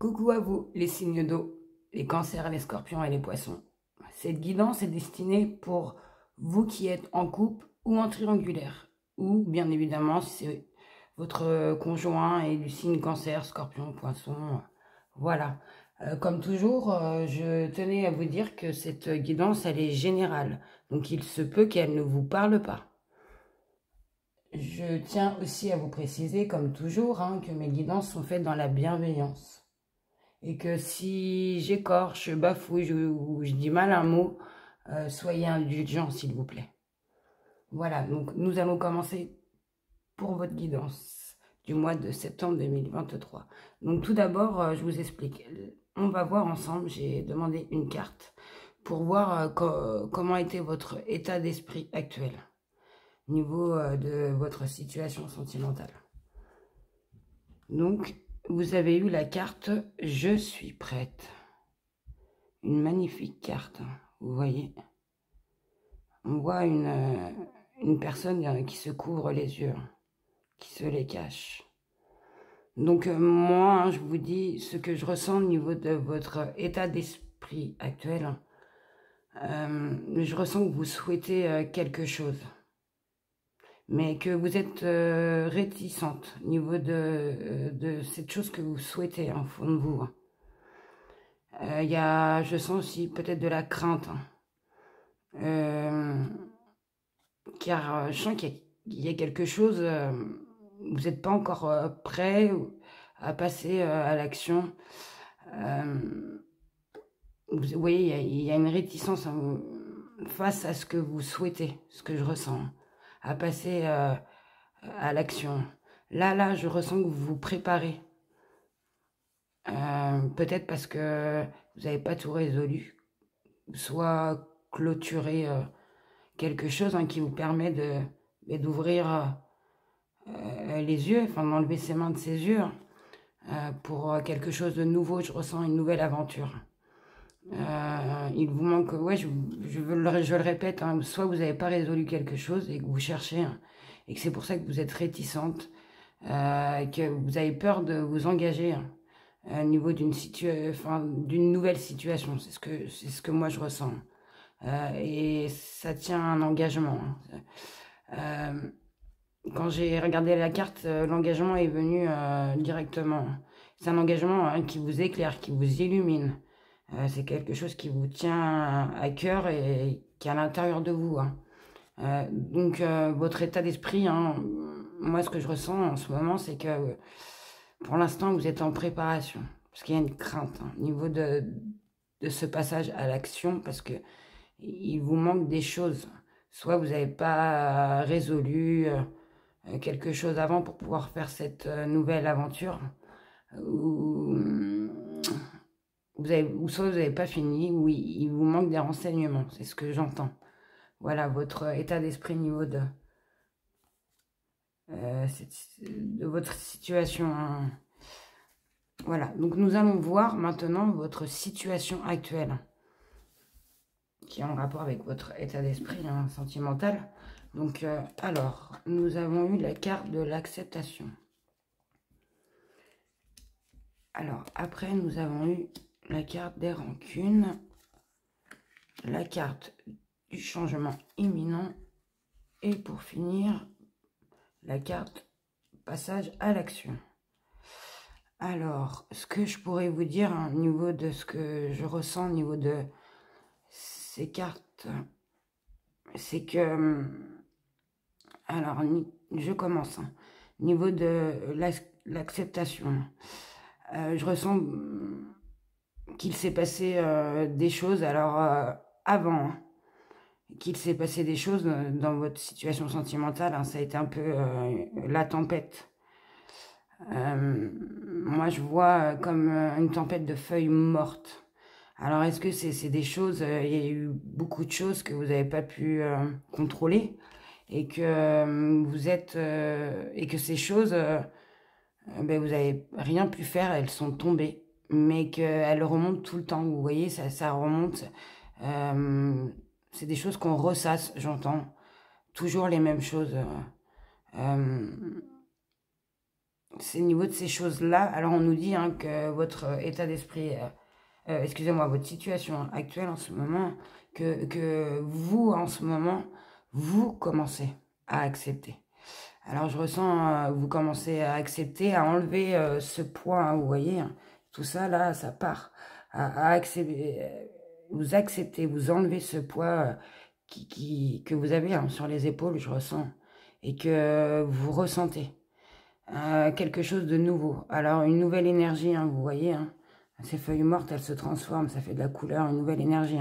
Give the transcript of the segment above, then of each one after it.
Coucou à vous, les signes d'eau, les cancers, les scorpions et les poissons. Cette guidance est destinée pour vous qui êtes en couple ou en triangulaire. Ou, bien évidemment, si c'est votre conjoint et du signe cancer, scorpion, poisson. Voilà. Comme toujours, je tenais à vous dire que cette guidance, elle est générale. Donc, il se peut qu'elle ne vous parle pas. Je tiens aussi à vous préciser, comme toujours, que mes guidances sont faites dans la bienveillance. Et que si j'écorche, je bafouille ou je dis mal un mot, soyez indulgents s'il vous plaît. Voilà, donc nous allons commencer pour votre guidance du mois de septembre 2023. Donc tout d'abord, je vous explique. On va voir ensemble, j'ai demandé une carte pour voir comment était votre état d'esprit actuel au niveau de votre situation sentimentale. Donc, vous avez eu la carte « Je suis prête ». Une magnifique carte, vous voyez. On voit une personne qui se couvre les yeux, qui se les cache. Donc, moi, je vous dis ce que je ressens au niveau de votre état d'esprit actuel. Je ressens que vous souhaitez quelque chose, mais que vous êtes réticente au niveau de cette chose que vous souhaitez en fond de vous. Je sens aussi peut-être de la crainte, car je sens qu'il y a quelque chose, vous n'êtes pas encore prêt à passer à l'action. Vous voyez, il y a une réticence face à ce que vous souhaitez, ce que je ressens, à passer à l'action. Là, je ressens que vous vous préparez. Peut-être parce que vous n'avez pas tout résolu, soit clôturer quelque chose qui vous permet d'ouvrir les yeux, enfin d'enlever ses mains de ses yeux pour quelque chose de nouveau. Je ressens une nouvelle aventure. Il vous manque, ouais, je le répète, soit vous n'avez pas résolu quelque chose et que vous cherchez, et que c'est pour ça que vous êtes réticente, que vous avez peur de vous engager au niveau d'une nouvelle situation. C'est ce que moi je ressens. Et ça tient à un engagement. Quand j'ai regardé la carte, l'engagement est venu directement. C'est un engagement qui vous éclaire, qui vous illumine. C'est quelque chose qui vous tient à cœur et qui est à l'intérieur de vous. Donc votre état d'esprit, moi ce que je ressens en ce moment, c'est que pour l'instant vous êtes en préparation. Parce qu'il y a une crainte au niveau de ce passage à l'action, parce que il vous manque des choses. Soit vous n'avez pas résolu quelque chose avant pour pouvoir faire cette nouvelle aventure, ou soit vous n'avez pas fini, ou il vous manque des renseignements. C'est ce que j'entends. Voilà votre état d'esprit au niveau de votre situation. Voilà, donc nous allons voir maintenant votre situation actuelle, qui est en rapport avec votre état d'esprit sentimental. Donc, alors, nous avons eu la carte de l'acceptation. Alors, après, nous avons eu la carte des rancunes, la carte du changement imminent, et pour finir, la carte passage à l'action. Alors, ce que je pourrais vous dire au niveau de ce que je ressens au niveau de ces cartes, c'est que, alors, je commence. Au niveau de l'acceptation, je ressens qu'il s'est passé des choses, alors avant, qu'il s'est passé des choses dans votre situation sentimentale, ça a été un peu la tempête. Moi, je vois comme une tempête de feuilles mortes. Alors, est-ce que c'est des choses, il y a eu beaucoup de choses que vous n'avez pas pu contrôler et que vous êtes, et que ces choses, vous n'avez rien pu faire, elles sont tombées, mais qu'elles remontent tout le temps. Vous voyez, ça remonte. C'est des choses qu'on ressasse, j'entends. Toujours les mêmes choses. c'est au niveau de ces choses-là. Alors, on nous dit que votre état d'esprit, excusez-moi, votre situation actuelle en ce moment, que vous, en ce moment, vous commencez à accepter. Alors, je ressens, vous commencez à accepter, à enlever ce poids, vous voyez, tout ça, là, ça part. À accepter, vous acceptez, vous enlevez ce poids que vous avez sur les épaules, je ressens, et que vous ressentez. Quelque chose de nouveau. Alors, une nouvelle énergie, vous voyez, ces feuilles mortes, elles se transforment, ça fait de la couleur, une nouvelle énergie.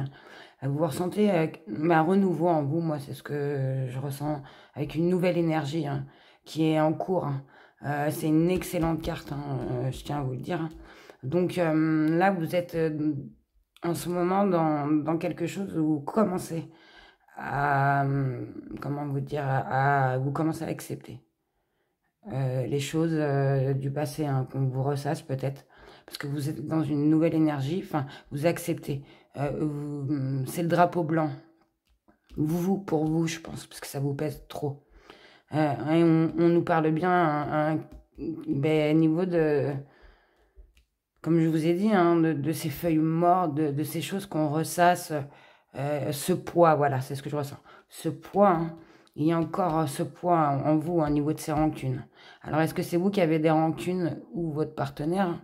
Vous ressentez un renouveau en vous, moi, c'est ce que je ressens, avec une nouvelle énergie qui est en cours. C'est une excellente carte, je tiens à vous le dire. Donc là, vous êtes en ce moment dans quelque chose où vous commencez à, comment vous dire, vous commencez à accepter les choses du passé qu'on vous ressasse peut-être, parce que vous êtes dans une nouvelle énergie, enfin, vous acceptez. C'est le drapeau blanc. Pour vous, je pense, parce que ça vous pèse trop. Et on nous parle bien au niveau de, comme je vous ai dit, de ces feuilles mortes, de ces choses qu'on ressasse, ce poids, voilà, c'est ce que je ressens. Ce poids, il y a encore ce poids en vous, au niveau de ces rancunes. Alors, est-ce que c'est vous qui avez des rancunes ou votre partenaire?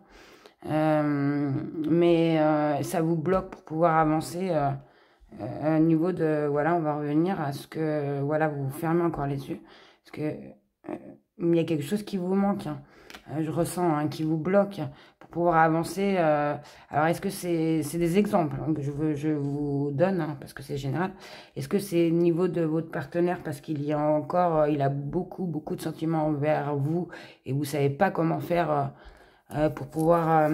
Mais ça vous bloque pour pouvoir avancer au niveau de... Voilà, on va revenir à ce que... Voilà, vous fermez encore les yeux. Parce que il y a quelque chose qui vous manque. Je ressens qui vous bloque pour pouvoir avancer. Alors, est-ce que c'est des exemples que je vous donne, parce que c'est général. Est-ce que c'est au niveau de votre partenaire, parce qu'il y a encore... il a beaucoup, beaucoup de sentiments envers vous et vous ne savez pas comment faire pour pouvoir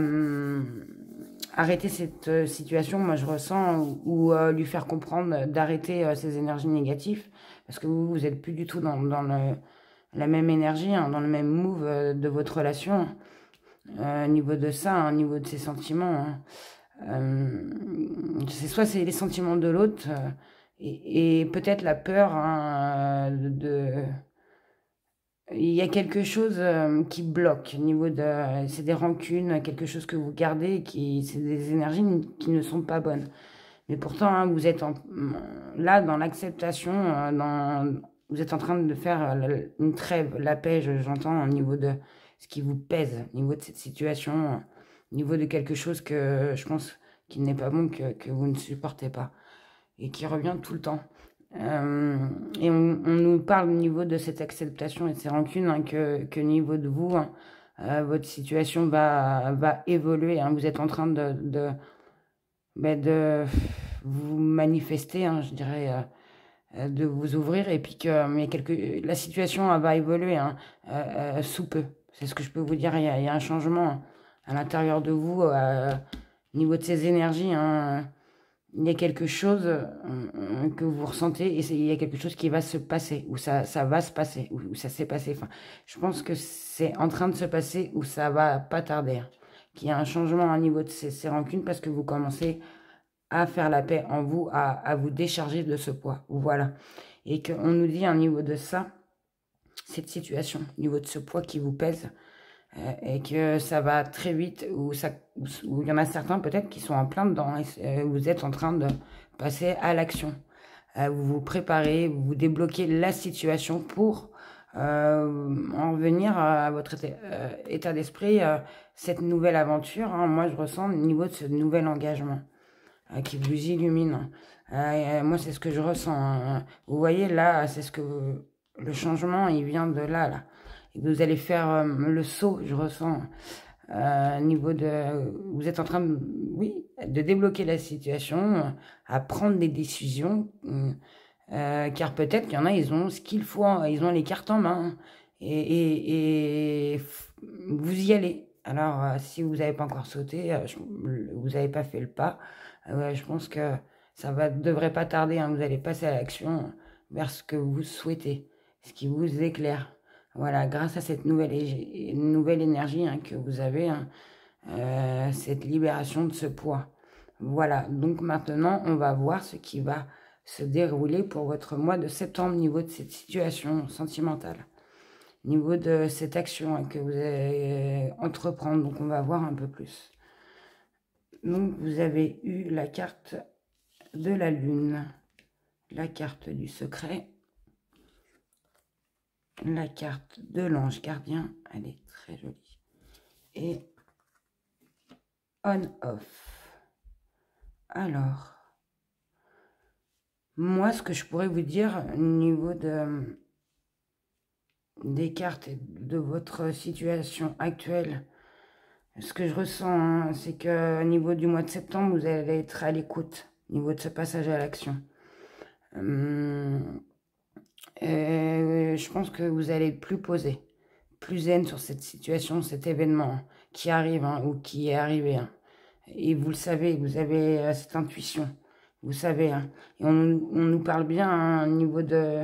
arrêter cette situation, moi je ressens, ou lui faire comprendre d'arrêter ces énergies négatives, parce que vous n'êtes plus du tout dans la même énergie, dans le même move de votre relation, au niveau de ça, au niveau de ses sentiments. Soit c'est les sentiments de l'autre, et peut-être la peur il y a quelque chose qui bloque au niveau de... c'est des rancunes, quelque chose que vous gardez, c'est des énergies qui ne sont pas bonnes. Mais pourtant, vous êtes là dans l'acceptation, vous êtes en train de faire une trêve, la paix, j'entends, au niveau de ce qui vous pèse, au niveau de cette situation, au niveau de quelque chose que je pense qu'il n'est pas bon, que vous ne supportez pas, et qui revient tout le temps. Et on nous parle au niveau de cette acceptation et de ces rancunes, que au niveau de vous, votre situation va évoluer. Vous êtes en train de vous manifester, je dirais, de vous ouvrir, et puis que la situation va évoluer sous peu. C'est ce que je peux vous dire. Il y a un changement à l'intérieur de vous, au niveau de ces énergies. Il y a quelque chose que vous ressentez, et il y a quelque chose qui va se passer, ou ça va se passer, ou ça s'est passé. Enfin, je pense que c'est en train de se passer, ou ça va pas tarder. Qu'il y a un changement au niveau de ces rancunes, parce que vous commencez à faire la paix en vous, à vous décharger de ce poids. Voilà. Et qu'on nous dit au niveau de ça, cette situation, au niveau de ce poids qui vous pèse, et que ça va très vite, où il y en a certains peut-être qui sont en plein dedans, et vous êtes en train de passer à l'action. Vous vous préparez, vous débloquez la situation pour en venir à votre état d'esprit, cette nouvelle aventure. Moi, je ressens au niveau de ce nouvel engagement qui vous illumine. Moi, c'est ce que je ressens. Vous voyez, là, c'est ce que le changement, il vient de là. Et vous allez faire le saut, je ressens, au niveau de... Vous êtes en train de, oui, de débloquer la situation, à prendre des décisions, car peut-être qu'il y en a, ils ont ce qu'il faut, ils ont les cartes en main, et vous y allez. Alors, si vous n'avez pas encore sauté, vous n'avez pas fait le pas, je pense que ça devrait pas tarder, vous allez passer à l'action vers ce que vous souhaitez, ce qui vous éclaire. Voilà, grâce à cette nouvelle énergie que vous avez, cette libération de ce poids. Voilà, donc maintenant, on va voir ce qui va se dérouler pour votre mois de septembre au niveau de cette situation sentimentale. au niveau de cette action que vous allez entreprendre. Donc, on va voir un peu plus. Donc, vous avez eu la carte de la lune, la carte du secret, la carte de l'ange gardien, elle est très jolie, et on-off. Alors, moi, ce que je pourrais vous dire au niveau des cartes et de votre situation actuelle, ce que je ressens, hein, c'est qu'au niveau du mois de septembre, vous allez être à l'écoute, au niveau de ce passage à l'action. Je pense que vous allez être plus posé, plus zen sur cette situation, cet événement qui arrive, hein, ou qui est arrivé. Hein. Et vous le savez, vous avez cette intuition, vous savez. Hein. Et on nous parle bien hein, au niveau de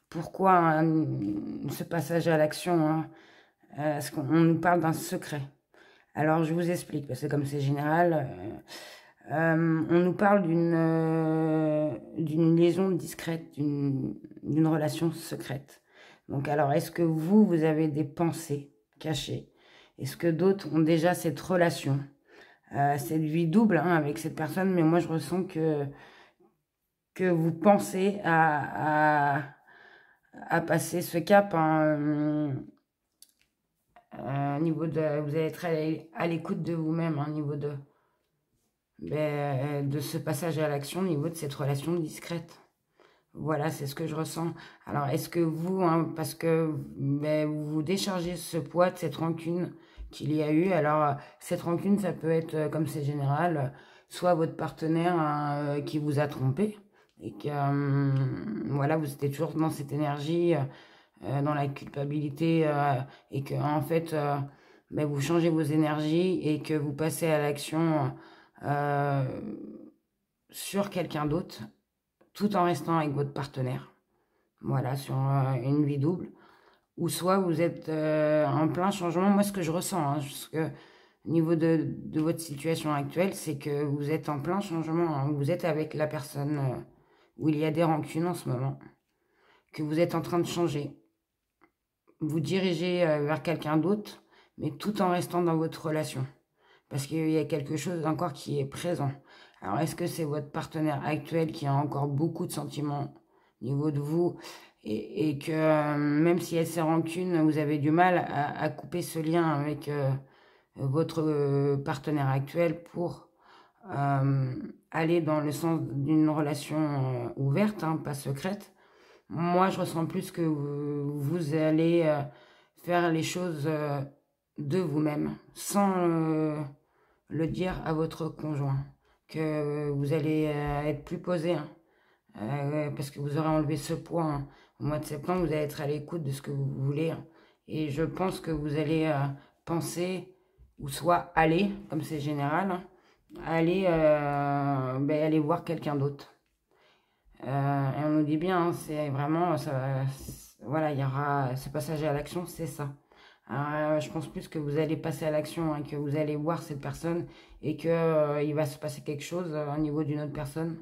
pourquoi hein, ce passage à l'action. Hein, parce qu'on nous parle d'un secret. Alors je vous explique, parce que comme c'est général, on nous parle d'une liaison discrète, d'une relation secrète. Donc alors, est-ce que vous avez des pensées cachées? Est-ce que d'autres ont déjà cette relation, cette vie double hein, avec cette personne? Mais moi, je ressens que vous pensez à passer ce cap hein, au niveau de... Vous allez être à l'écoute de vous-même, au niveau de ce passage à l'action, au niveau de cette relation discrète. Voilà, c'est ce que je ressens. Alors, est-ce que vous, hein, parce que vous déchargez ce poids de cette rancune qu'il y a eu, alors cette rancune, ça peut être, comme c'est général, soit votre partenaire hein, qui vous a trompé, et que, voilà, vous étiez toujours dans cette énergie, dans la culpabilité, et que, en fait, vous changez vos énergies et que vous passez à l'action sur quelqu'un d'autre, tout en restant avec votre partenaire, voilà, sur une vie double, ou soit vous êtes en plein changement. Moi, ce que je ressens, hein, parce que au niveau de votre situation actuelle, c'est que vous êtes en plein changement, hein, vous êtes avec la personne où il y a des rancunes en ce moment, que vous êtes en train de changer, vous dirigez vers quelqu'un d'autre, mais tout en restant dans votre relation, parce qu'il y a quelque chose encore qui est présent. Alors, est-ce que c'est votre partenaire actuel qui a encore beaucoup de sentiments au niveau de vous et que même s'il y a ces rancunes, vous avez du mal à couper ce lien avec votre partenaire actuel pour aller dans le sens d'une relation ouverte, hein, pas secrète? Moi, je ressens plus que vous allez faire les choses de vous-même, sans le dire à votre conjoint, que vous allez être plus posé, hein, parce que vous aurez enlevé ce poids. Hein. Au mois de septembre, vous allez être à l'écoute de ce que vous voulez, hein, et je pense que vous allez penser, ou soit aller, comme c'est général, hein, aller voir quelqu'un d'autre. Et on nous dit bien, hein, c'est vraiment, ça, voilà, il y aura ce passage à l'action, c'est ça. Alors, je pense plus que vous allez passer à l'action, hein, que vous allez voir cette personne et que il va se passer quelque chose au niveau d'une autre personne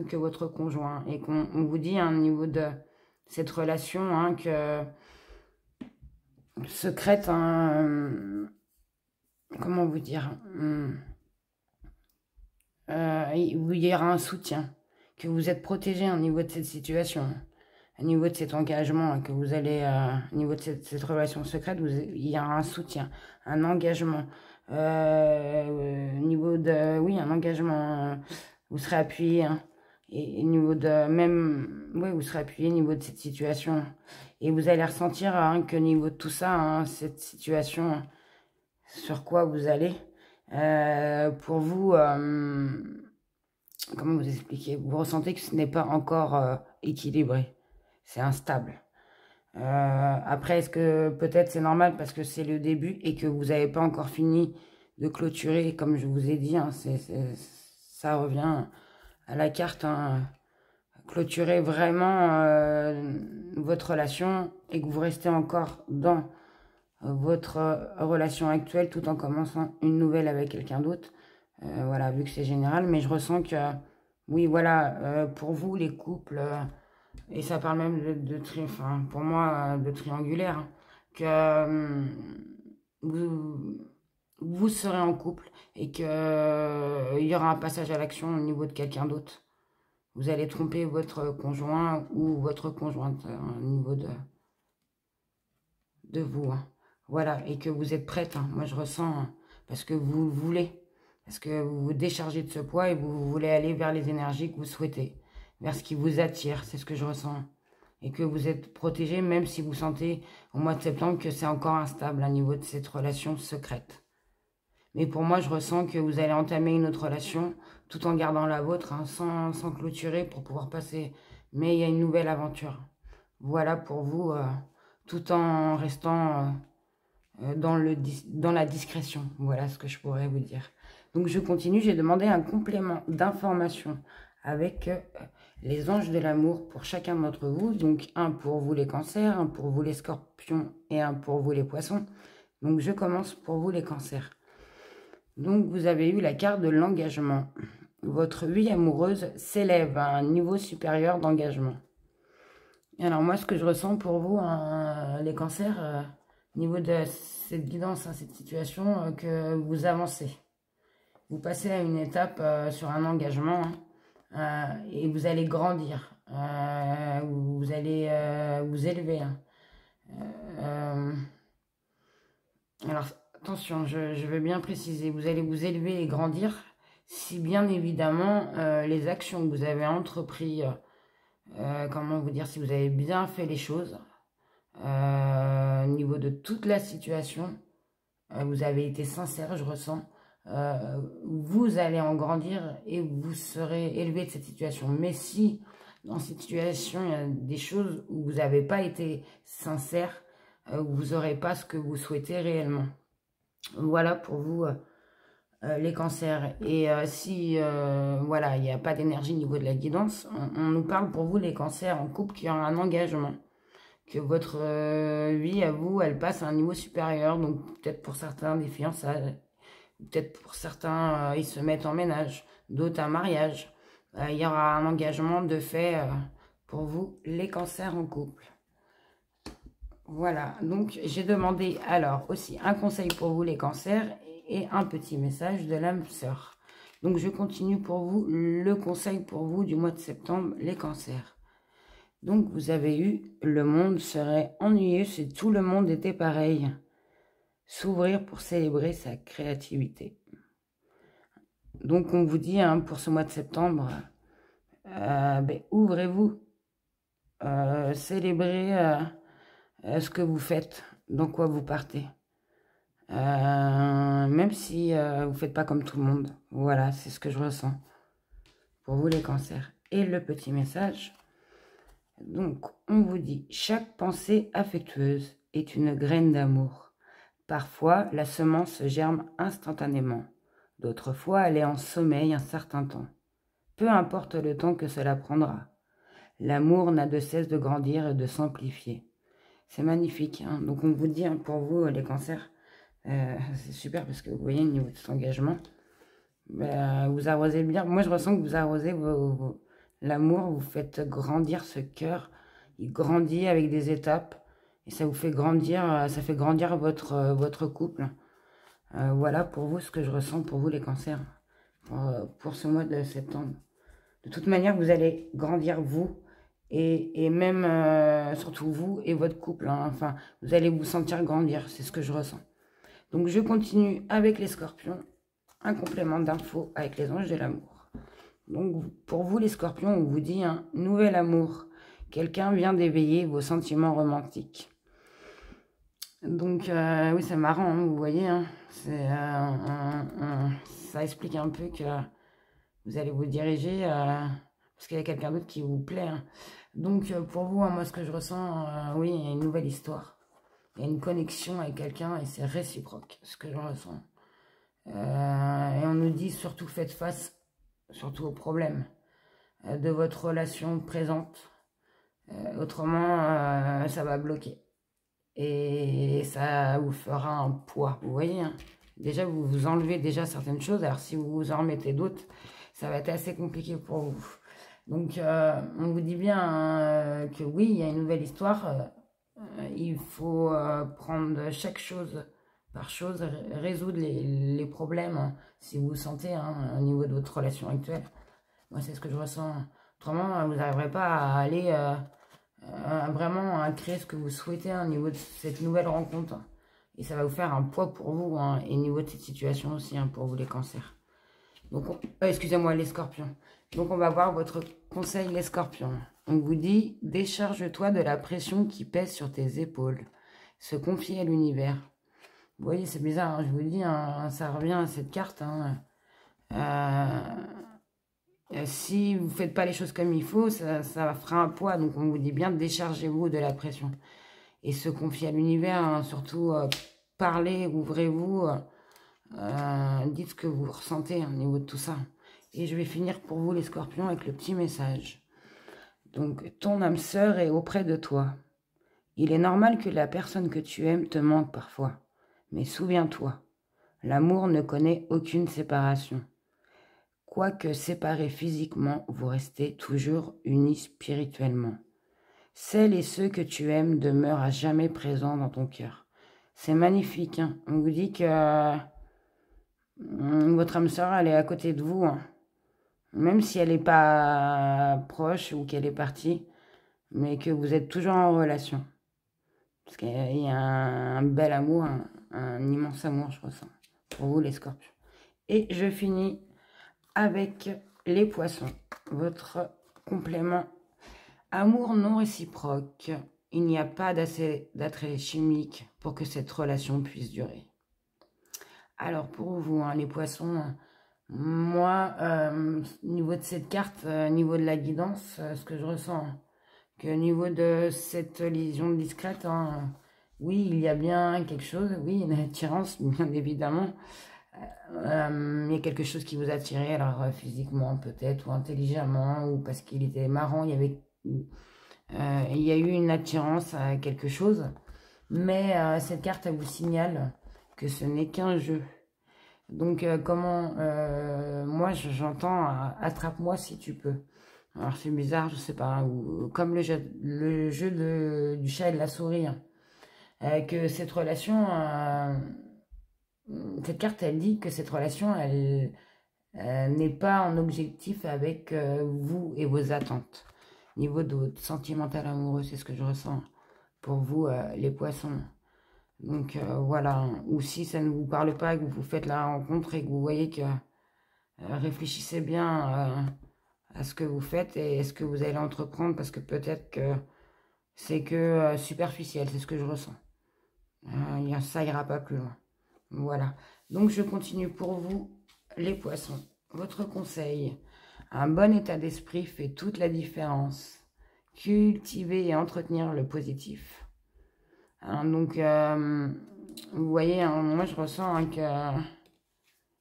que votre conjoint, et qu'on vous dit hein, au niveau de cette relation hein, que secrète, hein, comment vous dire, où il y aura un soutien, que vous êtes protégé au niveau de cette situation, au niveau de cet engagement, que vous allez, au niveau de cette relation secrète, il y aura un soutien, un engagement, au niveau de, oui, un engagement, vous serez appuyé, hein, et au niveau de, même, oui, vous serez appuyé au niveau de cette situation, et vous allez ressentir hein, que au niveau de tout ça, hein, cette situation, sur quoi vous allez, pour vous, comment vous expliquer? Vous ressentez que ce n'est pas encore équilibré, c'est instable. Après, est-ce que peut-être c'est normal parce que c'est le début et que vous n'avez pas encore fini de clôturer, comme je vous ai dit, hein, ça revient à la carte, hein, clôturer vraiment votre relation et que vous restez encore dans votre relation actuelle tout en commençant une nouvelle avec quelqu'un d'autre. Voilà, vu que c'est général, mais je ressens que, oui, voilà, pour vous, les couples, et ça parle même enfin, pour moi, de triangulaire, hein, que vous serez en couple et qu'il il y aura un passage à l'action au niveau de quelqu'un d'autre. Vous allez tromper votre conjoint ou votre conjointe au niveau de vous. Hein. Voilà, et que vous êtes prête. Hein. Moi, je ressens, hein, parce que vous voulez. Parce que vous vous déchargez de ce poids et vous voulez aller vers les énergies que vous souhaitez. Vers ce qui vous attire, c'est ce que je ressens. Et que vous êtes protégé, même si vous sentez au mois de septembre que c'est encore instable à niveau de cette relation secrète. Mais pour moi, je ressens que vous allez entamer une autre relation tout en gardant la vôtre, hein, sans clôturer pour pouvoir passer. Mais il y a une nouvelle aventure. Voilà pour vous, tout en restant dans la discrétion. Voilà ce que je pourrais vous dire. Donc je continue, j'ai demandé un complément d'information avec les anges de l'amour pour chacun d'entre vous. Donc un pour vous les cancers, un pour vous les scorpions et un pour vous les poissons. Donc je commence pour vous les cancers. Donc vous avez eu la carte de l'engagement. Votre vie amoureuse s'élève à un niveau supérieur d'engagement. Alors moi, ce que je ressens pour vous, les cancers, au niveau de cette guidance, hein, cette situation, que vous avancez. Vous passez à une étape sur un engagement, hein, et vous allez grandir. Vous allez vous élever. Hein. Alors, attention, je veux bien préciser, vous allez vous élever et grandir si bien évidemment les actions que vous avez entreprises, comment vous dire, si vous avez bien fait les choses, au niveau de toute la situation, vous avez été sincère, je ressens, vous allez en grandir et vous serez élevé de cette situation. Mais si dans cette situation, il y a des choses où vous n'avez pas été sincère, vous n'aurez pas ce que vous souhaitez réellement. Voilà pour vous, les cancers. Et si voilà, il n'y a pas d'énergie au niveau de la guidance, on nous parle pour vous, les cancers en couple, qui ont un engagement. Que votre vie à vous, elle passe à un niveau supérieur. Donc peut-être pour certains des fiançailles, peut-être pour certains ils se mettent en ménage, d'autres un mariage. Il y aura un engagement de fait pour vous, les cancers en couple. Voilà, donc j'ai demandé alors aussi un conseil pour vous les cancers et un petit message de l'âme sœur. Donc je continue pour vous le conseil pour vous du mois de septembre, les cancers. Donc vous avez eu, le monde serait ennuyeux si tout le monde était pareil. S'ouvrir pour célébrer sa créativité. Donc on vous dit, hein, pour ce mois de septembre, ouvrez-vous, célébrez ce que vous faites, dans quoi vous partez. Même si vous ne faites pas comme tout le monde. Voilà, c'est ce que je ressens pour vous les cancers. Et le petit message, donc on vous dit, chaque pensée affectueuse est une graine d'amour. Parfois, la semence germe instantanément. D'autres fois, elle est en sommeil un certain temps. Peu importe le temps que cela prendra. L'amour n'a de cesse de grandir et de s'amplifier. C'est magnifique. Hein. Donc on vous dit, hein, pour vous, les cancers, c'est super parce que vous voyez, au niveau de cet engagement, vous arrosez bien. Moi, je ressens que vous arrosez l'amour, vous faites grandir ce cœur. Il grandit avec des étapes et ça vous fait grandir, ça fait grandir votre couple. Voilà pour vous ce que je ressens pour vous, les cancers, pour ce mois de septembre. De toute manière, vous allez grandir vous. Et même, surtout vous et votre couple. Hein. Enfin, vous allez vous sentir grandir. C'est ce que je ressens. Donc, je continue avec les scorpions. Un complément d'infos avec les anges de l'amour. Donc, pour vous, les scorpions, on vous dit un nouvel amour. Quelqu'un vient d'éveiller vos sentiments romantiques. Donc, oui, c'est marrant, hein, vous voyez. Hein, ça explique un peu que vous allez vous diriger... parce qu'il y a quelqu'un d'autre qui vous plaît. Hein. Donc, pour vous, hein, moi, ce que je ressens, oui, il y a une nouvelle histoire. Il y a une connexion avec quelqu'un et c'est réciproque, ce que je ressens. Et on nous dit, surtout, faites face, surtout aux problèmes de votre relation présente. Autrement, ça va bloquer. Et ça vous fera un poids, vous voyez. Hein. Déjà, vous vous enlevez déjà certaines choses. Alors, si vous vous en remettez d'autres, ça va être assez compliqué pour vous. Donc, on vous dit bien hein, que oui, il y a une nouvelle histoire. Il faut prendre chaque chose par chose, résoudre les problèmes, hein, si vous vous sentez hein, au niveau de votre relation actuelle. Moi, c'est ce que je ressens. Autrement, vous n'arriverez pas à aller vraiment à créer ce que vous souhaitez hein, au niveau de cette nouvelle rencontre. Et ça va vous faire un poids pour vous, hein, et au niveau de cette situation aussi, hein, pour vous les cancers. Donc, excusez-moi, les scorpions. Donc, on va voir votre conseil, les scorpions. On vous dit, décharge-toi de la pression qui pèse sur tes épaules. Se confier à l'univers. Vous voyez, c'est bizarre, hein, je vous dis, hein, ça revient à cette carte. Hein. Si vous ne faites pas les choses comme il faut, ça fera un poids. Donc, on vous dit bien, déchargez-vous de la pression. Et se confier à l'univers, hein, surtout, parlez, ouvrez-vous. Dites ce que vous ressentez hein, au niveau de tout ça. Et je vais finir pour vous les scorpions avec le petit message. Donc, ton âme sœur est auprès de toi. Il est normal que la personne que tu aimes te manque parfois. Mais souviens-toi, l'amour ne connaît aucune séparation. Quoique séparés physiquement, vous restez toujours unis spirituellement. Celles et ceux que tu aimes demeurent à jamais présents dans ton cœur. C'est magnifique. Hein. On vous dit que votre âme sœur, elle est à côté de vous. Hein. Même si elle n'est pas proche ou qu'elle est partie, mais que vous êtes toujours en relation. Parce qu'il y a un bel amour, un immense amour, je ressens, pour vous les scorpions. Et je finis avec les poissons. Votre complément. Amour non réciproque. Il n'y a pas d'attrait chimique pour que cette relation puisse durer. Alors pour vous, hein, les poissons, moi, au niveau de cette carte, au niveau de la guidance, ce que je ressens, qu'au niveau de cette liaison discrète, hein, oui, il y a bien quelque chose, oui, une attirance, bien évidemment. Il y a quelque chose qui vous attirait, alors physiquement peut-être, ou intelligemment, ou parce qu'il était marrant, il y a eu une attirance à quelque chose. Mais cette carte, elle vous signale que ce n'est qu'un jeu. Donc, moi, j'entends attrape-moi si tu peux. Alors, c'est bizarre, je sais pas. Ou, comme le jeu du chat et de la souris. Hein. Que cette relation, cette carte, elle dit que cette relation, elle n'est pas en objectif avec vous et vos attentes. Niveau de votre sentimental amoureux, c'est ce que je ressens pour vous, les poissons. Donc voilà, ou si ça ne vous parle pas, que vous faites la rencontre et que vous voyez que réfléchissez bien à ce que vous faites et ce que vous allez entreprendre, parce que peut-être que c'est que superficiel, c'est ce que je ressens. Ça ira pas plus loin. Voilà, donc je continue pour vous, les poissons. Votre conseil, un bon état d'esprit fait toute la différence. Cultiver et entretenir le positif. Hein, donc, vous voyez, hein, moi je ressens hein, que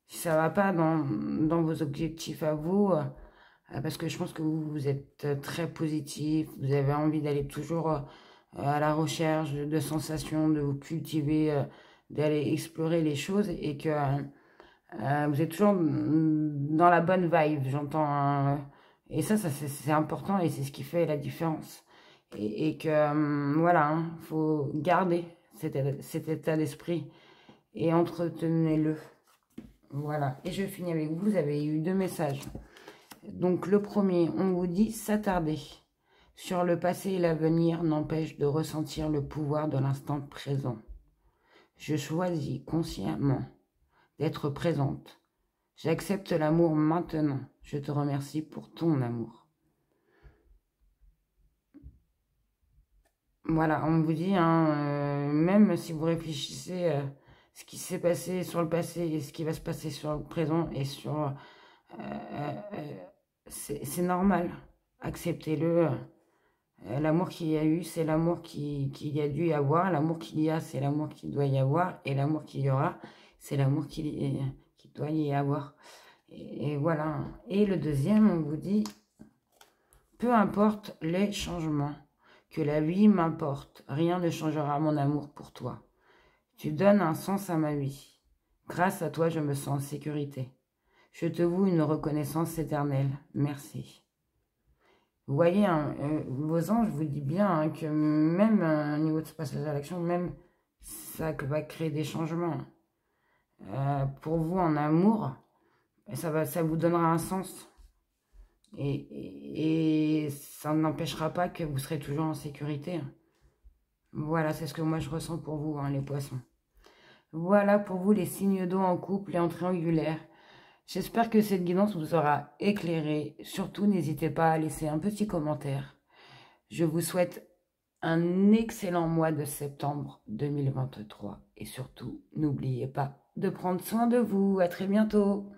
si ça ne va pas dans vos objectifs à vous, parce que je pense que vous êtes très positif, vous avez envie d'aller toujours à la recherche de sensations, de vous cultiver, d'aller explorer les choses et que vous êtes toujours dans la bonne vibe, j'entends. Hein, et ça c'est important et c'est ce qui fait la différence. Et que, voilà, il faut garder cet état d'esprit et entretenez-le. Voilà. Et je finis avec vous. Vous avez eu 2 messages. Donc, le premier, on vous dit s'attarder sur le passé et l'avenir n'empêche de ressentir le pouvoir de l'instant présent. Je choisis consciemment d'être présente. J'accepte l'amour maintenant. Je te remercie pour ton amour. Voilà, on vous dit, hein, même si vous réfléchissez ce qui s'est passé sur le passé et ce qui va se passer sur le présent et sur... c'est normal, acceptez-le. L'amour qu'il y a eu, c'est l'amour qu'il y a dû y avoir. L'amour qu'il y a, c'est l'amour qu'il doit y avoir. Et l'amour qu'il y aura, c'est l'amour qu'il doit y avoir. Et voilà. Et le deuxième, on vous dit, peu importe les changements. Que la vie m'importe, rien ne changera mon amour pour toi. Tu donnes un sens à ma vie. Grâce à toi, je me sens en sécurité. Je te voue une reconnaissance éternelle. Merci. Vous voyez, hein, vos anges vous dit bien hein, que même au niveau de ce passage à l'action, même ça va créer des changements. Pour vous en amour, ça vous donnera un sens. Et ça n'empêchera pas que vous serez toujours en sécurité. Voilà, c'est ce que moi je ressens pour vous, hein, les poissons. Voilà pour vous les signes d'eau en couple et en triangulaire. J'espère que cette guidance vous aura éclairé. Surtout, n'hésitez pas à laisser un petit commentaire. Je vous souhaite un excellent mois de septembre 2023. Et surtout, n'oubliez pas de prendre soin de vous. À très bientôt.